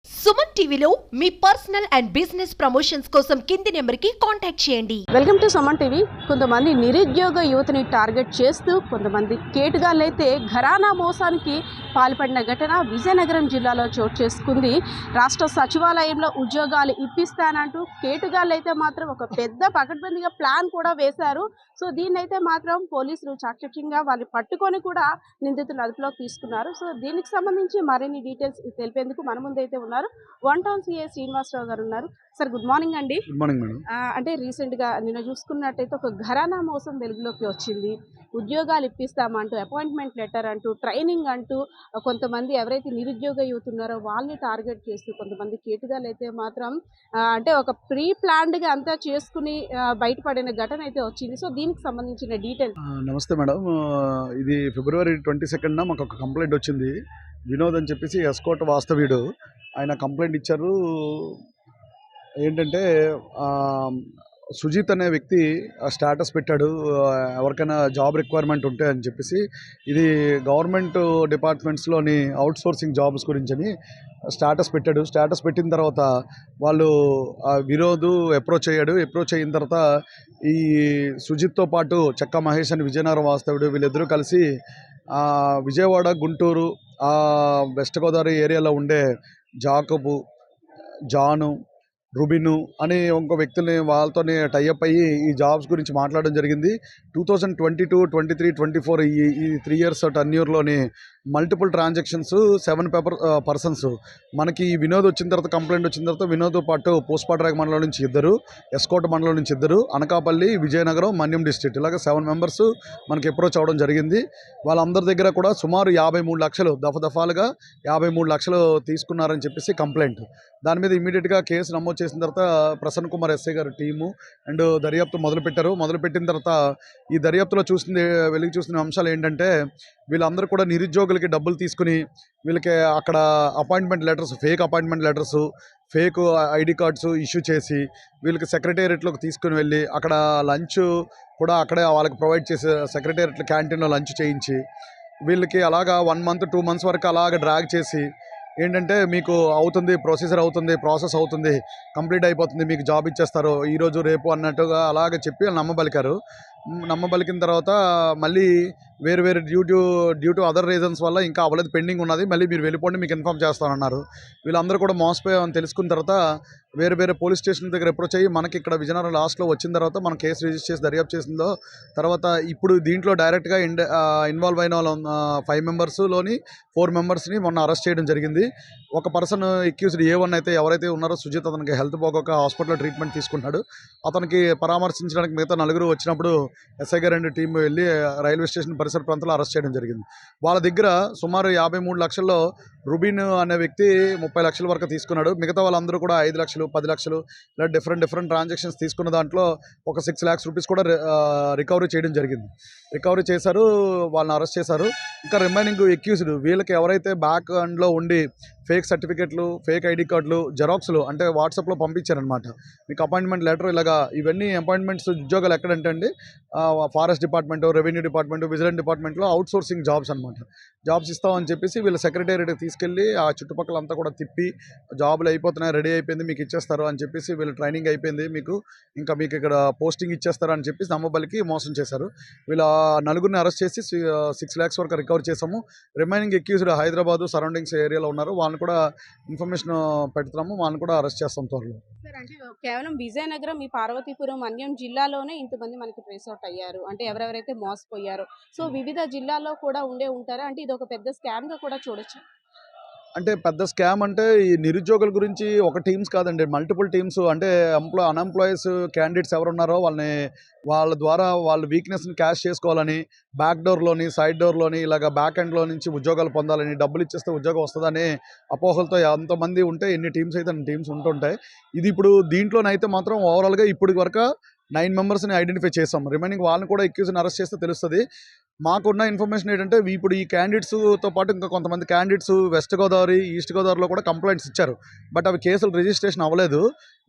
సుమన్ టీవీలో మీ personal and business promotions కోసం కింది నెంబర్కి కాంటాక్ట్ చేయండి. Welcome to Suman TV. కొంతమంది నిరుద్యోగ యువతని టార్గెట్ చేస్తూ కొంతమంది కేటుగాళ్ళైతే ఘరానా మోసానికి పాల్పడిన ఘటన విజయనగరం జిల్లాలో చోటు చేసుకుంది. రాష్ట్ర సచివాలయంలో ఉద్యోగాలు ఇప్పిస్తానంటూ కేటుగాళ్ళైతే మాత్రం ఒక పెద్ద పకడ్బందీగా ప్లాన్ కూడా వేశారు. సో దీన్నైతే మాత్రం పోలీసులు చాకచక్యంగా వాళ్ళు పట్టుకొని కూడా నిందితులు అదుపులోకి తీసుకున్నారు. సో దీనికి సంబంధించి మరిన్ని డీటెయిల్స్ తెలిపేందుకు మన ముందైతే ఉన్నారు వన్ టౌన్ సిఐ శ్రీనివాసరావు గారు ఉన్నారు. సార్ గుడ్ మార్నింగ్ అండి. Good morning madam. అంటే రీసెంట్గా నిన్న చూసుకున్నట్టయితే ఒక ఘరానా మోసం వెలుగులోకి వచ్చింది. ఉద్యోగాలు ఇప్పిస్తామంటూ అపాయింట్మెంట్ లెటర్ అంటూ ట్రైనింగ్ అంటూ కొంతమంది ఎవరైతే నిరుద్యోగ యూత్ ఉన్నారో వాళ్ళని టార్గెట్ చేస్తూ కొంతమంది కేటుగాలు అయితే మాత్రం అంటే ఒక ప్రీ ప్లాన్డ్గా అంతా చేసుకుని బయటపడిన ఘటన అయితే వచ్చింది. సో దీనికి సంబంధించిన డీటెయిల్స్. నమస్తే మేడం. ఇది ఫిబ్రవరి 22న మాకు ఒక కంప్లైంట్ వచ్చింది. వినోద్ అని చెప్పేసి ఎస్కోట్ వాస్తవ్యుడు ఆయన కంప్లైంట్ ఇచ్చారు. ఏంటంటే సుజిత్ అనే వ్యక్తి స్టేటస్ పెట్టాడు, ఎవరికైనా జాబ్ రిక్వైర్మెంట్ ఉంటే అని చెప్పేసి. ఇది గవర్నమెంట్ డిపార్ట్మెంట్స్లోని అవుట్ సోర్సింగ్ జాబ్స్ గురించి అని స్టేటస్ పెట్టాడు. స్టేటస్ పెట్టిన తర్వాత వాళ్ళు వినోద్ అప్రోచ్ అయ్యాడు. అప్రోచ్ అయిన తర్వాత ఈ సుజిత్తో పాటు చెక్క మహేష్ అని విజయనగరం వాస్తవుడు వీళ్ళిద్దరూ కలిసి విజయవాడ, గుంటూరు, వెస్ట్ గోదావరి ఏరియాలో ఉండే జాకబు, జాను, రుబిను అని ఇంకో వ్యక్తుల్ని వాళ్ళతోనే టైఅప్ అయ్యి ఈ జాబ్స్ గురించి మాట్లాడడం జరిగింది. 2022, 23, 24 ఈ 3 years టెన్యూర్లోని మల్టిపుల్ ట్రాన్సాక్షన్స్ 7 పర్సన్స్ మనకి ఈ వినోద్ వచ్చిన తర్వాత కంప్లైంట్ వచ్చిన తర్వాత వినోద్తో పాటు పోస్పాట్రాక్ మండలం నుంచి 2, ఎస్కోట్ మండలం నుంచి 2, అనకాపల్లి, విజయనగరం, మన్యం డిస్ట్రిక్ట్ ఇలాగ 7 members మనకి అప్రోచ్ అవ్వడం జరిగింది. వాళ్ళందరి దగ్గర కూడా సుమారు 53 లక్షలు దఫాలుగా 53 లక్షలు తీసుకున్నారని చెప్పేసి కంప్లైంట్. దాని మీద ఇమీడియట్గా కేసు నమోదు చేసిన తర్వాత ప్రసన్న కుమార్ ఎస్ఐ గారు టీము అండ్ దర్యాప్తు మొదలుపెట్టారు. మొదలుపెట్టిన తర్వాత ఈ దర్యాప్తులో వెలికి చూసిన అంశాలు ఏంటంటే వీళ్ళందరూ కూడా నిరుద్యోగులకి డబ్బులు తీసుకుని వీళ్ళకి అక్కడ appointment letters, fake appointment letters, fake ID cards issue చేసి వీళ్ళకి సెక్రటేరియట్లోకి తీసుకుని వెళ్ళి అక్కడ లంచ్ కూడా అక్కడే వాళ్ళకి ప్రొవైడ్ చేసే సెక్రటేరియట్ క్యాంటీన్లో లంచ్ చేయించి వీళ్ళకి అలాగా 1 month 2 months వరకు అలాగ డ్రాగ్ చేసి ఏంటంటే మీకు అవుతుంది, ప్రాసెస్ అవుతుంది, కంప్లీట్ అయిపోతుంది, మీకు జాబ్ ఇచ్చేస్తారు ఈరోజు రేపు అన్నట్టుగా అలాగే చెప్పి వాళ్ళు నమ్మబలికిన తర్వాత మళ్ళీ వేరు డ్యూ టు అదర్ రీజన్స్ వల్ల ఇంకా అవ్వలేదు, పెండింగ్ ఉన్నది, మళ్ళీ మీరు వెళ్ళిపోండి, మీకు ఇన్ఫామ్ చేస్తానన్నారు. వీళ్ళందరూ కూడా మోసపోయామని తెలుసుకున్న తర్వాత వేరే పోలీస్ స్టేషన్ దగ్గర అప్రోచ్ అయ్యి మనకి ఇక్కడ విజయనగరం లాస్ట్లో వచ్చిన తర్వాత మనం కేసు రిజిస్టర్ చేసి దర్యాప్తు చేసిందో తర్వాత ఇప్పుడు దీంట్లో డైరెక్ట్గా ఇన్వాల్వ్ అయిన వాళ్ళు 5 members-లోని 4 members-ని మొన్న అరెస్ట్ చేయడం జరిగింది. ఒక పర్సన్ అక్యూజ్డ్ A1 అయితే ఎవరైతే ఉన్నారో సుజిత్, అతనికి హెల్త్ బాగోక హాస్పిటల్లో ట్రీట్మెంట్ తీసుకుంటున్నాడు. అతనికి పరామర్శించడానికి మిగతా 4 వచ్చినప్పుడు ఎస్ఐ గారు అండ్ టీం వెళ్ళి రైల్వే స్టేషన్ పరిసర ప్రాంతాల్లో అరెస్ట్ చేయడం జరిగింది. వాళ్ళ దగ్గర సుమారు 53 లక్షల్లో రుబిన్ అనే వ్యక్తి 30 లక్షల వరకు తీసుకున్నాడు. మిగతా వాళ్ళందరూ కూడా 5 లక్షలు, 10 లక్షలు ఇలా డిఫరెంట్ ట్రాన్సాక్షన్స్ తీసుకున్న దాంట్లో ఒక 6 lakhs రూపీస్ కూడా రికవరీ చేయడం జరిగింది. రికవరీ చేశారు, వాళ్ళని అరెస్ట్ చేశారు. ఇంకా రిమైనింగ్ అక్యూజ్డ్ వీళ్ళకి ఎవరైతే బ్యాక్ ఎండ్లో ఉండి ఫేక్ సర్టిఫికెట్లు, ఫేక్ ఐడి కార్డులు, జెరాక్స్లు అంటే వాట్సాప్లో పంపించారనమాట. మీకు అపాయింట్మెంట్ లెటర్ ఇలాగా ఇవన్నీ అపాయింట్మెంట్స్ ఉద్యోగాలు ఎక్కడంటే అండి forest department, revenue department, vigilance డిపార్ట్మెంట్లో అవుట్ సోర్సింగ్ జాబ్స్ అనమాట. జాబ్స్ ఇస్తామని చెప్పేసి వీళ్ళ సెక్రటేరియట్కి తీసుకెళ్ళి ఆ చుట్టుపక్కల అంతా కూడా తిప్పి జాబులు అయిపోతున్నాయి, రెడీ అయిపోయింది, మీకు ఇచ్చేస్తారు అని చెప్పేసి వీళ్ళు ట్రైనింగ్ అయిపోయింది, మీకు ఇక్కడ పోస్టింగ్ ఇచ్చేస్తారు అని చెప్పేసి నమ్మబలికి మోసం చేశారు. వీళ్ళ 4 అరెస్ట్ చేసి 6 lakhs వరకు రికవర్ చేసాము. రిమైనింగ్ అక్యూజ్డ్ హైదరాబాదు సరౌండింగ్స్ ఏరియాలో ఉన్నారు, వాళ్ళని కూడా ఇన్ఫర్మేషన్ పెడుతున్నాము, వాళ్ళని కూడా అరెస్ట్ చేస్తాం త్వరలో. సార్ అంటే కేవలం విజయనగరం, ఈ పార్వతీపురం, మన్యం జిల్లాలోనే ఇంతమంది మనకి ట్రేస్ అవుట్ అయ్యారు అంటే ఎవరెవరైతే మోసపోయారో. సో వివిధ జిల్లాల్లో కూడా ఉంటారా అంటే ఇది ఒక పెద్ద స్కామ్గా కూడా చూడొచ్చు? అంటే పెద్ద స్కామ్ అంటే ఈ నిరుద్యోగుల గురించి ఒక టీమ్స్ కాదండి, మల్టిపుల్ టీమ్స్. అంటే అన్ఎంప్లాయీస్ క్యాండిడేట్స్ ఎవరున్నారో వాళ్ళ ద్వారా వాళ్ళ వీక్నెస్ని క్యాష్ చేసుకోవాలని బ్యాక్ డోర్లోని, సైడ్ డోర్లోని ఇలాగ బ్యాక్ ఎండ్లో నుంచి ఉద్యోగాలు పొందాలని, డబ్బులు ఇచ్చేస్తే ఉద్యోగం వస్తుందని అపోహలతో ఎంతమంది ఉంటే ఎన్ని టీమ్స్ అయితే అన్ని టీమ్స్ ఉంటుంటాయి. ఇది ఇప్పుడు దీంట్లోనైతే మాత్రం ఓవరాల్గా ఇప్పటి వరకు 9 members-ని ఐడెంటిఫై చేసాం. రిమైనింగ్ వాళ్ళని కూడా అక్యూజ్ని అరెస్ట్ చేస్తే తెలుస్తుంది. మాకున్న ఇన్ఫర్మేషన్ ఏంటంటే ఇప్పుడు ఈ క్యాండిడేట్స్తో పాటు ఇంకా కొంతమంది క్యాండిడేట్స్ వెస్ట్ గోదావరి, ఈస్ట్ గోదావరిలో కూడా కంప్లైంట్స్ ఇచ్చారు. బట్ అవి కేసులు రిజిస్ట్రేషన్ అవ్వలేదు.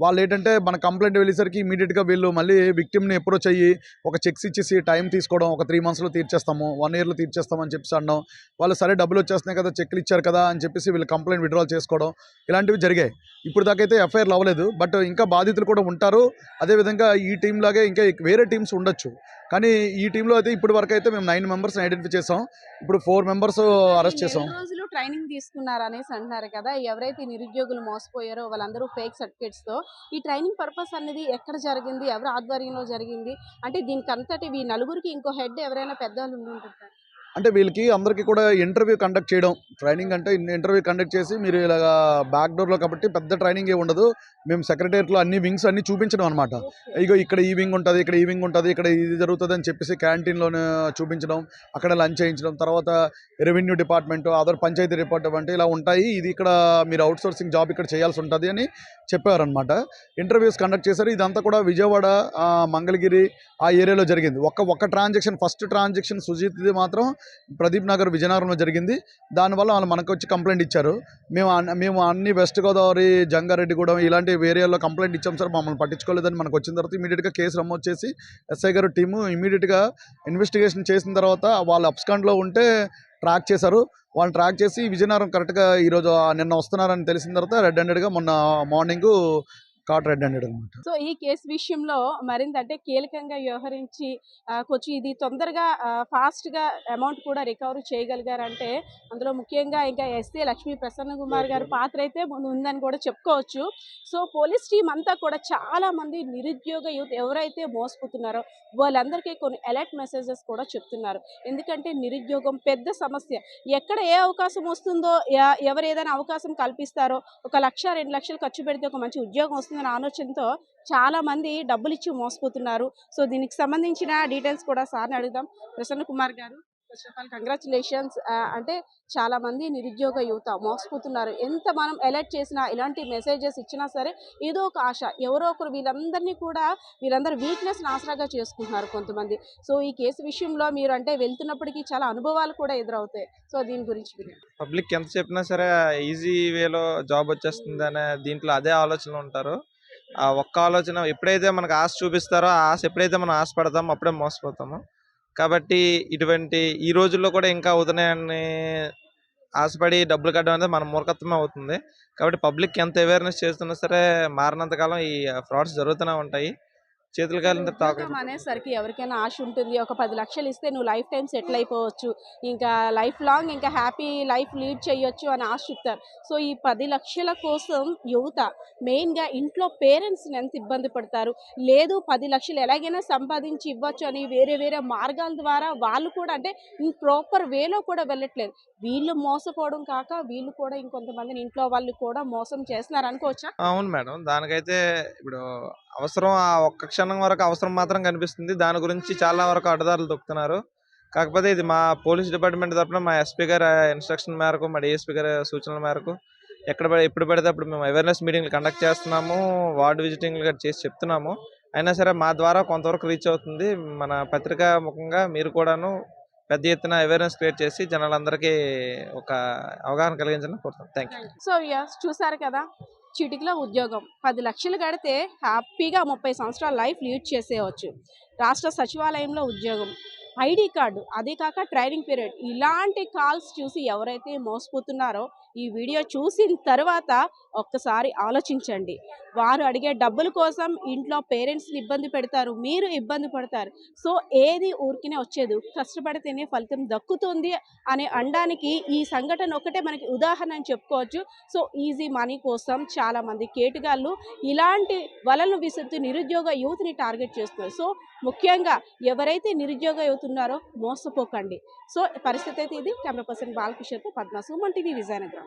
వాళ్ళు ఏంటంటే మన కంప్లైంట్ వెళ్ళేసరికి ఇమీడియట్గా వీళ్ళు మళ్ళీ విక్టిమ్ని అప్రోచ్ అయ్యి ఒక చెక్స్ ఇచ్చేసి టైం తీసుకోవడం, ఒక 3 monthsలో తీర్చేస్తాము, 1 yearలో తీర్చేస్తామని చెప్పేసి అన్నాం. వాళ్ళు సరే డబ్బులు వచ్చేస్తున్నాయి కదా, చెక్లు ఇచ్చారు కదా అని చెప్పేసి వీళ్ళు కంప్లైంట్ విత్డ్రాల్ చేసుకోవడం ఇలాంటివి జరిగాయి. ఇప్పుడు దాకైతే ఎఫ్ఐఆర్లు అవ్వలేదు. బట్ ఇంకా బాధితులు కూడా ఉంటారు. అదేవిధంగా ఈ టీం లాగే ఇంకా వేరే టీమ్స్ ఉండొచ్చు. కానీ ఈ టీంలో అయితే ఇప్పటి వరకు అయితే మేము 9 members ఐడెంటిఫై చేసాం. ఇప్పుడు 4 members అరెస్ట్ చేసాం. రోజులు ట్రైనింగ్ తీసుకున్నారు అనేసి అంటున్నారు కదా, ఎవరైతే నిరుద్యోగులు మోసపోయారో వాళ్ళందరూ ఫేక్ సర్టిఫికేట్స్తో ఈ ట్రైనింగ్ పర్పస్ అనేది ఎక్కడ జరిగింది, ఎవరి ఆధ్వర్యంలో జరిగింది, అంటే దీనికి అంతటి ఈ నలుగురికి ఇంకో హెడ్ ఎవరైనా పెద్దవాళ్ళు ఉండి ఉంటారు? అంటే వీళ్ళకి అందరికీ కూడా ఇంటర్వ్యూ కండక్ట్ చేయడం, ట్రైనింగ్ అంటే ఇంటర్వ్యూ కండక్ట్ చేసి మీరు ఇలాగా బ్యాక్ డోర్లో కాబట్టి పెద్ద ట్రైనింగ్ ఏ ఉండదు. మేము సెక్రటేరియట్లో అన్ని వింగ్స్ అన్ని చూపించడం అనమాట. ఇగో ఇక్కడ ఈ వింగ్ ఉంటుంది, ఇక్కడ ఈ వింగ్ ఉంటుంది, ఇక్కడ ఇది జరుగుతుంది అని చెప్పేసి క్యాంటీన్లోనే చూపించడం, అక్కడ లంచ్ చేయించడం, తర్వాత revenue department, other panchayati department ఇలా ఉంటాయి. ఇది ఇక్కడ మీరు అవుట్ సోర్సింగ్ జాబ్ ఇక్కడ చేయాల్సి ఉంటుంది అని చెప్పారనమాట. ఇంటర్వ్యూస్ కండక్ట్ చేశారు. ఇదంతా కూడా విజయవాడ, మంగళగిరి ఆ ఏరియాలో జరిగింది. ఒక్క ట్రాన్సాక్షన్, ఫస్ట్ ట్రాన్సాక్షన్ సుజిత్ది మాత్రం ప్రదీప్ నగర్, విజయనగరంలో జరిగింది. దానివల్ల వాళ్ళు మనకు వచ్చి కంప్లైంట్ ఇచ్చారు. మేము అన్ని వెస్ట్ గోదావరి, జంగారెడ్డిగూడెం ఇలాంటి ఏరియాలో కంప్లైంట్ ఇచ్చాం సార్, మమ్మల్ని పట్టించుకోలేదని మనకు వచ్చిన తర్వాత ఇమీడియట్గా కేసు నమోదు చేసి ఎస్ఐ గారు టీము ఇమీడియట్గా ఇన్వెస్టిగేషన్ చేసిన తర్వాత వాళ్ళు అబ్స్కాండ్లో ఉంటే ట్రాక్ చేశారు. వాళ్ళని ట్రాక్ చేసి విజయనగరం కరెక్ట్గా ఈరోజు నిన్న వస్తున్నారని తెలిసిన తర్వాత రెడ్ హ్యాండెడ్గా మొన్న మార్నింగ్ కాట్ రెడ్ హ్యాండెడ్ అనమాట. సో ఈ కేసు విషయంలో మరింత అంటే కీలకంగా వ్యవహరించి కొంచెం ఇది తొందరగా ఫాస్ట్గా అమౌంట్ కూడా రికవరీ చేయగలిగారంటే అందులో ముఖ్యంగా ఇంకా ఎస్ఏ లక్ష్మీ ప్రసన్న కుమార్ గారి పాత్ర అయితే ఉందని కూడా చెప్పుకోవచ్చు. సో పోలీస్ టీం అంతా కూడా చాలా మంది నిరుద్యోగ యూత్ ఎవరైతే మోసపోతున్నారో వాళ్ళందరికీ కొన్ని అలర్ట్ మెసేజెస్ కూడా చెప్తున్నారు. ఎందుకంటే నిరుద్యోగం పెద్ద సమస్య. ఎక్కడ ఏ అవకాశం వస్తుందో, ఎవరు ఏదైనా అవకాశం కల్పిస్తారో, 1 లక్ష 2 లక్షలు ఖర్చు పెడితే ఒక మంచి ఉద్యోగం వస్తుందన్న ఆలోచనతో చాలా మంది డబ్బులు ఇచ్చి మోసపోతున్నారు. సో దీనికి సంబంధించిన డీటెయిల్స్ కూడా సార్ని అడుగుదాం. ప్రసన్న కుమార్ గారు, ఫస్ట్ ఆఫ్ ఆల్ కంగ్రాచులేషన్స్. అంటే చాలా మంది నిరుద్యోగ యువత మోసపోతున్నారు. ఎంత మనం అలర్ట్ చేసినా, ఇలాంటి మెసేజెస్ ఇచ్చినా సరే ఏదో ఒక ఆశ, ఎవరో ఒకరు వీళ్ళందరూ వీక్నెస్ని ఆసరాగా చేసుకుంటున్నారు కొంతమంది. సో ఈ కేసు విషయంలో మీరు అంటే వెళ్తున్నప్పటికీ చాలా అనుభవాలు కూడా ఎదురవుతాయి. సో దీని గురించి పబ్లిక్ ఎంత చెప్పినా సరే ఈజీ వేలో జాబ్ వచ్చేస్తుంది అనే దీంట్లో అదే ఆలోచనలో ఉంటారు. ఆ ఒక్క ఆలోచన ఎప్పుడైతే మనకు ఆశ చూపిస్తారో, ఆ ఆశ ఎప్పుడైతే మనం ఆశపడతామో అప్పుడే మోసపోతాము. కాబట్టి ఇటువంటి ఈ రోజుల్లో కూడా ఇంకా అవుతున్నాయని ఆశపడి డబ్బులు కట్టడం అనేది మన మూర్ఖత్వమే అవుతుంది. కాబట్టి పబ్లిక్ ఎంత అవేర్నెస్ చేస్తున్నా సరే మారినంతకాలం ఈ ఫ్రాడ్స్ జరుగుతూనే ఉంటాయి. చేతులు కాలిన ఉద్యోగం అనేసరికి ఎవరికైనా ఆశ ఉంటుంది. ఒక 10 లక్షలు ఇస్తే నువ్వు లైఫ్ టైం సెటిల్ అయిపోవచ్చు, ఇంకా లైఫ్ లాంగ్ ఇంకా హ్యాపీ లైఫ్ లీడ్ చేయొచ్చు అని ఆశ చెప్తారు. సో ఈ 10 లక్షల కోసం యువత మెయిన్గా ఇంట్లో పేరెంట్స్ని ఎంత ఇబ్బంది పడతారు. లేదు 10 లక్షలు ఎలాగైనా సంపాదించి ఇవ్వచ్చు అని వేరే మార్గాల ద్వారా వాళ్ళు కూడా అంటే ప్రాపర్ వేలో కూడా వెళ్ళట్లేదు. వీళ్ళు మోసపోవడం కాక వీళ్ళు కూడా ఇంకొంతమందిని ఇంట్లో వాళ్ళు కూడా మోసం చేస్తున్నారు అనుకోవచ్చా? అవును మేడం, దానికైతే ఇప్పుడు అవసరం ఆ ఒక్క క్షణం వరకు అవసరం మాత్రం కనిపిస్తుంది. దాని గురించి చాలా వరకు అడ్డదారులు తొక్కుతున్నారు. కాకపోతే ఇది మా పోలీస్ డిపార్ట్మెంట్ తరఫున మా ఎస్పీ గారి ఇన్స్ట్రక్షన్ మేరకు, మా డిఎస్పీ గారి సూచనల మేరకు ఎప్పుడు పడితే అప్పుడు మేము అవేర్నెస్ మీటింగ్లు కండక్ట్ చేస్తున్నాము, వార్డు విజిటింగ్లు కూడా చేసి చెప్తున్నాము. అయినా సరే మా ద్వారా కొంతవరకు రీచ్ అవుతుంది. మన పత్రికా ముఖంగా మీరు కూడాను పెద్ద ఎత్తున అవేర్నెస్ క్రియేట్ చేసి జనాలందరికీ ఒక అవగాహన కలిగించాలని కోరుతాం. Thank you. సో చూసారు కదా, చిటికలో ఉద్యోగం 10 లక్షలు కడితే హ్యాపీగా 30 సంవత్సరాల లైఫ్ లీడ్ చేసేయవచ్చు. రాష్ట్ర సచివాలయంలో ఉద్యోగం, ఐడి కార్డు, అదే కాక ట్రైనింగ్ పీరియడ్, ఇలాంటి కాల్స్ చూసి ఎవరైతే మోసపోతున్నారో ఈ వీడియో చూసిన తర్వాత ఒక్కసారి ఆలోచించండి. వారు అడిగే డబ్బుల కోసం ఇంట్లో పేరెంట్స్ని ఇబ్బంది పెడతారు, మీరు ఇబ్బంది పడతారు. సో ఏది ఊరికినే వచ్చేది, కష్టపడితేనే ఫలితం దక్కుతుంది అని అనడానికి ఈ సంఘటన ఒకటే మనకి ఉదాహరణ అని చెప్పుకోవచ్చు. సో ఈజీ మనీ కోసం చాలామంది కేటుగాళ్ళు ఇలాంటి వలలను విసురుతూ నిరుద్యోగ యూత్ని టార్గెట్ చేస్తున్నారు. సో ముఖ్యంగా ఎవరైతే నిరుద్యోగ యూత్ ఉన్నారో మోసపోకండి. సో పరిస్థితి అయితే ఇది. కెమెరా పర్సన్ బాలకిషోర్తో పద్మ, సుమన్ టీవీ, విజయనగరం.